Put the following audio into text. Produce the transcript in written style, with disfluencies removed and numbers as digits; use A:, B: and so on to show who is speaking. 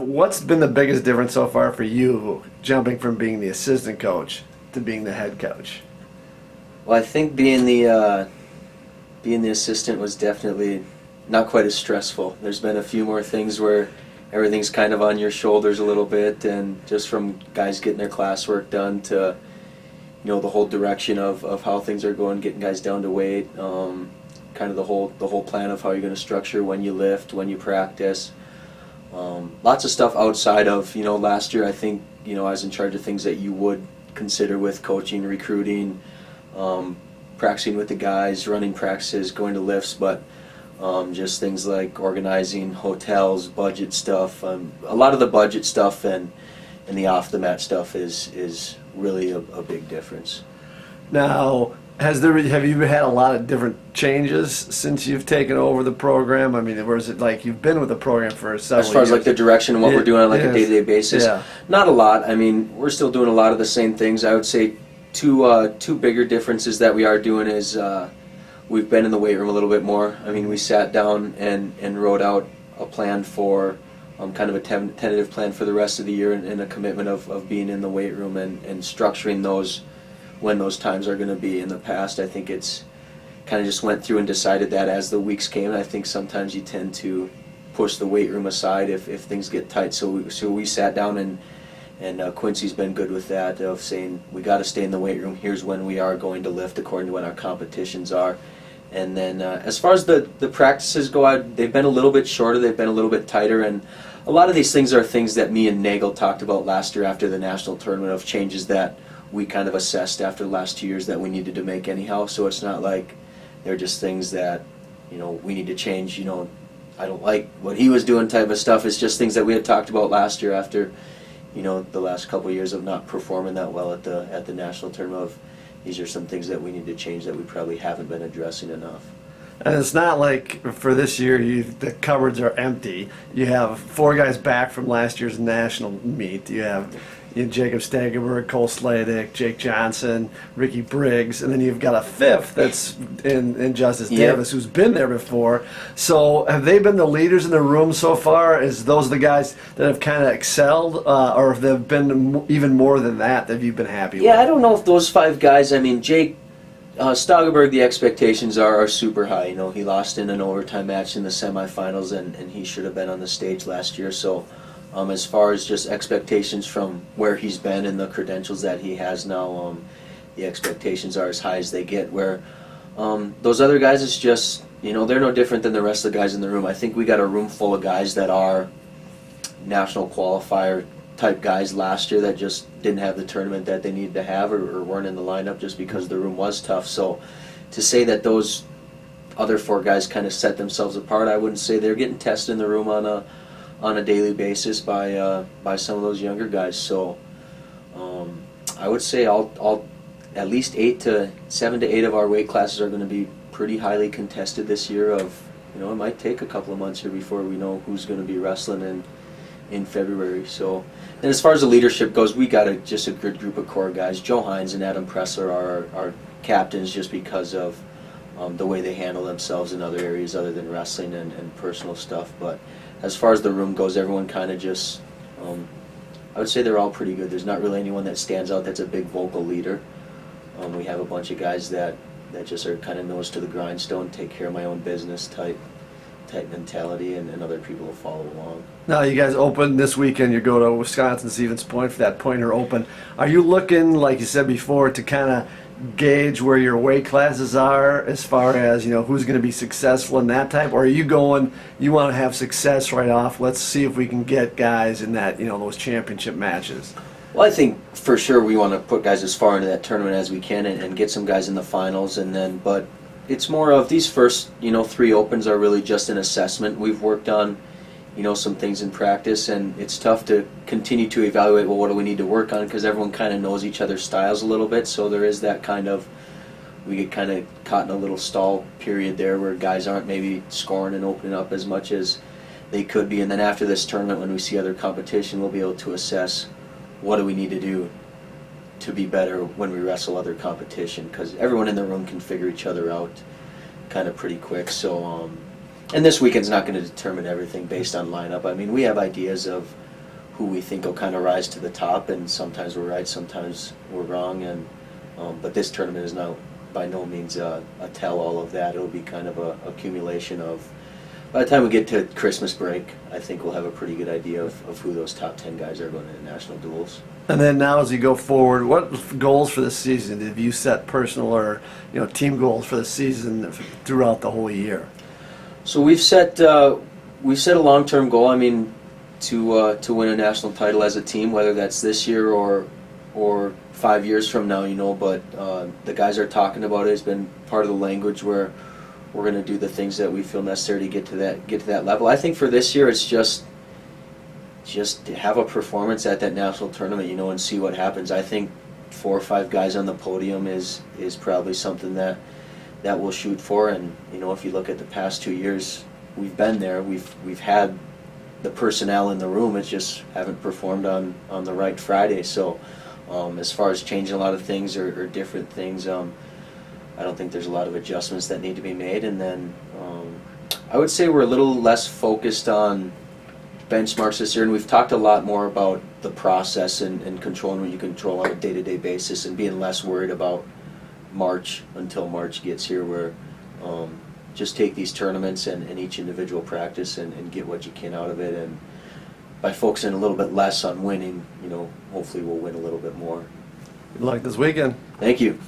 A: what's been the biggest difference so far for you, jumping from being the assistant coach to being the head coach?
B: Well, I think being the assistant was definitely not quite as stressful. There's been a few more things where everything's kind of on your shoulders a little bit, and just from guys getting their classwork done to, the whole direction of how things are going, getting guys down to weight, kind of the whole plan of how you're going to structure when you lift, when you practice. Lots of stuff outside of, last year I think, I was in charge of things that you would consider with coaching, recruiting, practicing with the guys, running practices, going to lifts, but just things like organizing hotels, budget stuff. A lot of the budget stuff and the off-the-mat stuff is really a big difference.
A: Now, have you had a lot of different changes since you've taken over the program? I mean, or is it like you've been with the program for several years?
B: As far as like the direction and what we're doing on like a day-to-day basis?
A: Yeah.
B: Not a lot. I mean, we're still doing a lot of the same things. I would say two bigger differences that we are doing is we've been in the weight room a little bit more. I mean, we sat down and wrote out a plan for kind of a tentative plan for the rest of the year and a commitment of being in the weight room and structuring those when those times are going to be. In the past, I think it's kind of just went through and decided that as the weeks came, and I think sometimes you tend to push the weight room aside if things get tight. So we sat down and Quincy's been good with that, of saying we got to stay in the weight room. Here's when we are going to lift according to when our competitions are. And then as far as the practices go, they've been a little bit shorter, they've been a little bit tighter, and a lot of these things are things that me and Nagel talked about last year after the national tournament, of changes that we kind of assessed after the last 2 years that we needed to make anyhow. So it's not like they're just things that, we need to change, I don't like what he was doing type of stuff. It's just things that we had talked about last year after, the last couple of years of not performing that well at the national tournament. Of these are some things that we need to change that we probably haven't been addressing enough.
A: And it's not like for this year the cupboards are empty. You have 4 guys back from last year's national meet. You have Jacob Stagenberg, Cole Sladek, Jake Johnson, Ricky Briggs, and then you've got a 5th that's in Justice Davis, who's been there before. So have they been the leaders in the room so far? Is those the guys that have kind of excelled, or have there been even more than that you've been happy with?
B: Yeah, I don't know if those 5 guys, I mean, Jake Stagenberg, the expectations are super high. He lost in an overtime match in the semifinals, and he should have been on the stage last year. So as far as just expectations from where he's been and the credentials that he has now, the expectations are as high as they get. Where those other guys, it's just, they're no different than the rest of the guys in the room. I think we got a room full of guys that are national qualifier type guys last year that just didn't have the tournament that they needed to have, or weren't in the lineup just because the room was tough. So to say that those other 4 guys kind of set themselves apart, I wouldn't say. They're getting tested in the room on a daily basis by some of those younger guys. So I would say all at least 7 to 8 of our weight classes are going to be pretty highly contested this year. It might take a couple of months here before we know who's going to be wrestling in February. So, and as far as the leadership goes, we got just a good group of core guys. Joe Hines and Adam Pressler are our captains just because of the way they handle themselves in other areas other than wrestling and personal stuff. But as far as the room goes, everyone kind of just, I would say they're all pretty good. There's not really anyone that stands out that's a big vocal leader. We have a bunch of guys that just are kind of nose to the grindstone, take care of my own business type mentality, and other people will follow along.
A: Now you guys open this weekend. You go to Wisconsin Stevens Point for that Pointer Open. Are you looking, like you said before, to kind of gauge where your weight classes are as far as who's going to be successful in that type, or are you going, you want to have success right off? Let's see if we can get guys in that those championship matches.
B: Well, I think for sure we want to put guys as far into that tournament as we can and get some guys in the finals, but it's more of these first 3 opens are really just an assessment. We've worked on some things in practice, and it's tough to continue to evaluate, well, what do we need to work on, because everyone kind of knows each other's styles a little bit. So there is that kind of, we get kind of caught in a little stall period there where guys aren't maybe scoring and opening up as much as they could be. And then after this tournament, when we see other competition, we'll be able to assess what do we need to do to be better when we wrestle other competition, because everyone in the room can figure each other out kind of pretty quick. So and this weekend's not going to determine everything based on lineup. I mean, we have ideas of who we think will kind of rise to the top, and sometimes we're right, sometimes we're wrong, and but this tournament is now by no means a tell-all of that. It'll be kind of a accumulation of, by the time we get to Christmas break, I think we'll have a pretty good idea of who those top 10 guys are going to national duels.
A: And then now, as you go forward, what goals for the season have you set, personal or team goals for the season throughout the whole year?
B: So we've set a long-term goal. I mean, to win a national title as a team, whether that's this year or 5 years from now, But the guys are talking about it. It's been part of the language where we're going to do the things that we feel necessary to get to that level. I think for this year, it's just to have a performance at that national tournament, and see what happens. I think 4 or 5 guys on the podium is probably something that we'll shoot for. And if you look at the past 2 years, we've been there. We've had the personnel in the room. It's just haven't performed on the right Friday. So as far as changing a lot of things or different things, I don't think there's a lot of adjustments that need to be made. And then I would say we're a little less focused on benchmarks this year, and we've talked a lot more about the process and controlling what you control on a day-to-day basis, and being less worried about March until March gets here, where just take these tournaments and each individual practice and get what you can out of it. And by focusing a little bit less on winning, hopefully we'll win a little bit more.
A: Good luck this weekend.
B: Thank you.